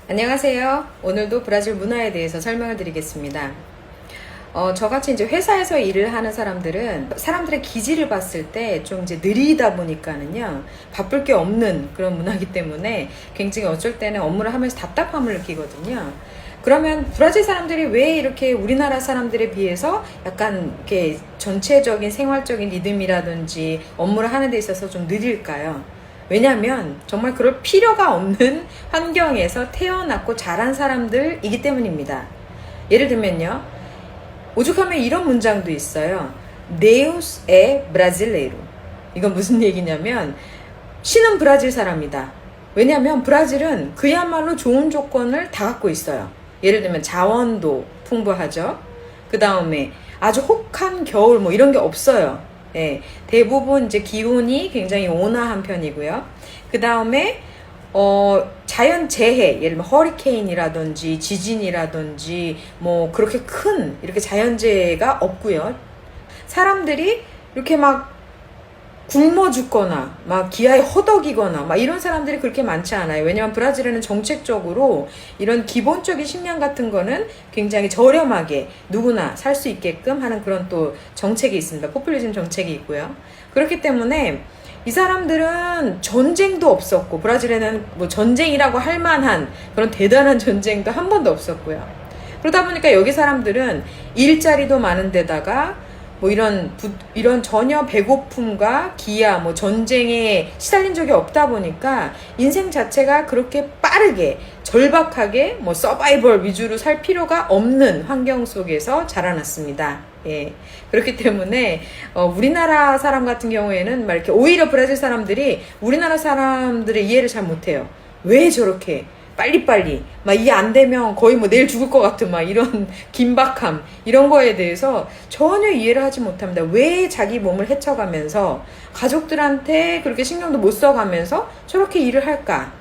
안녕하세요. 오늘도 브라질 문화에 대해서 설명을 드리겠습니다. 저같이 이제 회사에서 일을 하는 사람들은 사람들의 기질을 봤을 때 좀 이제 느리다 보니까는요, 바쁠 게 없는 그런 문화이기 때문에 굉장히 어쩔 때는 업무를 하면서 답답함을 느끼거든요. 그러면 브라질 사람들이 왜 이렇게 우리나라 사람들에 비해서 약간 이렇게 전체적인 생활적인 리듬이라든지 업무를 하는 데 있어서 좀 느릴까요? 왜냐하면 정말 그럴 필요가 없는 환경에서 태어났고 자란 사람들이기 때문입니다. 예를 들면요, 오죽하면 이런 문장도 있어요. Deus é brasileiro. 이건 무슨 얘기냐면 신은 브라질 사람이다. 왜냐하면 브라질은 그야말로 좋은 조건을 다 갖고 있어요. 예를 들면 자원도 풍부하죠. 그 다음에 아주 혹한 겨울 뭐 이런 게 없어요. 예, 대부분 이제 기온이 굉장히 온화한 편이고요. 그 다음에 자연 재해, 예를 들면 허리케인이라든지 지진이라든지 뭐 그렇게 큰 이렇게 자연재해가 없고요. 사람들이 이렇게 막 굶어 죽거나 막 기아에 허덕이거나 막 이런 사람들이 그렇게 많지 않아요. 왜냐하면 브라질에는 정책적으로 이런 기본적인 식량 같은 거는 굉장히 저렴하게 누구나 살 수 있게끔 하는 그런 또 정책이 있습니다. 포퓰리즘 정책이 있고요. 그렇기 때문에 이 사람들은 전쟁도 없었고, 브라질에는 뭐 전쟁이라고 할 만한 그런 대단한 전쟁도 한 번도 없었고요. 그러다 보니까 여기 사람들은 일자리도 많은 데다가 뭐 이런 전혀 배고픔과 기아, 뭐 전쟁에 시달린 적이 없다 보니까 인생 자체가 그렇게 빠르게, 절박하게, 뭐 서바이벌 위주로 살 필요가 없는 환경 속에서 자라났습니다. 예. 그렇기 때문에, 우리나라 사람 같은 경우에는 막 이렇게 오히려 브라질 사람들이 우리나라 사람들의 이해를 잘 못해요. 왜 저렇게 빨리빨리 막 이해 안 되면 거의 뭐 내일 죽을 것 같은 막 이런 긴박함, 이런 거에 대해서 전혀 이해를 하지 못합니다. 왜 자기 몸을 헤쳐가면서 가족들한테 그렇게 신경도 못 써가면서 저렇게 일을 할까?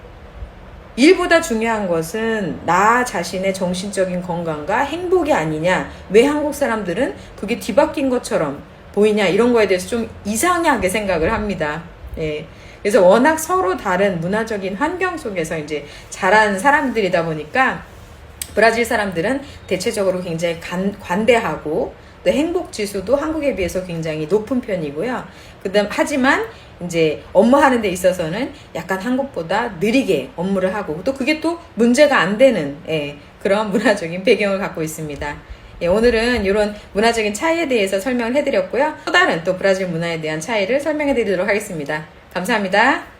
일보다 중요한 것은 나 자신의 정신적인 건강과 행복이 아니냐, 왜 한국 사람들은 그게 뒤바뀐 것처럼 보이냐, 이런 거에 대해서 좀 이상하게 생각을 합니다. 예. 그래서 워낙 서로 다른 문화적인 환경 속에서 이제 자란 사람들이다 보니까 브라질 사람들은 대체적으로 굉장히 관대하고 또 행복 지수도 한국에 비해서 굉장히 높은 편이고요. 하지만 이제 업무하는 데 있어서는 약간 한국보다 느리게 업무를 하고, 또 그게 또 문제가 안 되는 그런 문화적인 배경을 갖고 있습니다. 오늘은 이런 문화적인 차이에 대해서 설명을 해드렸고요. 또 다른 또 브라질 문화에 대한 차이를 설명해 드리도록 하겠습니다. 감사합니다.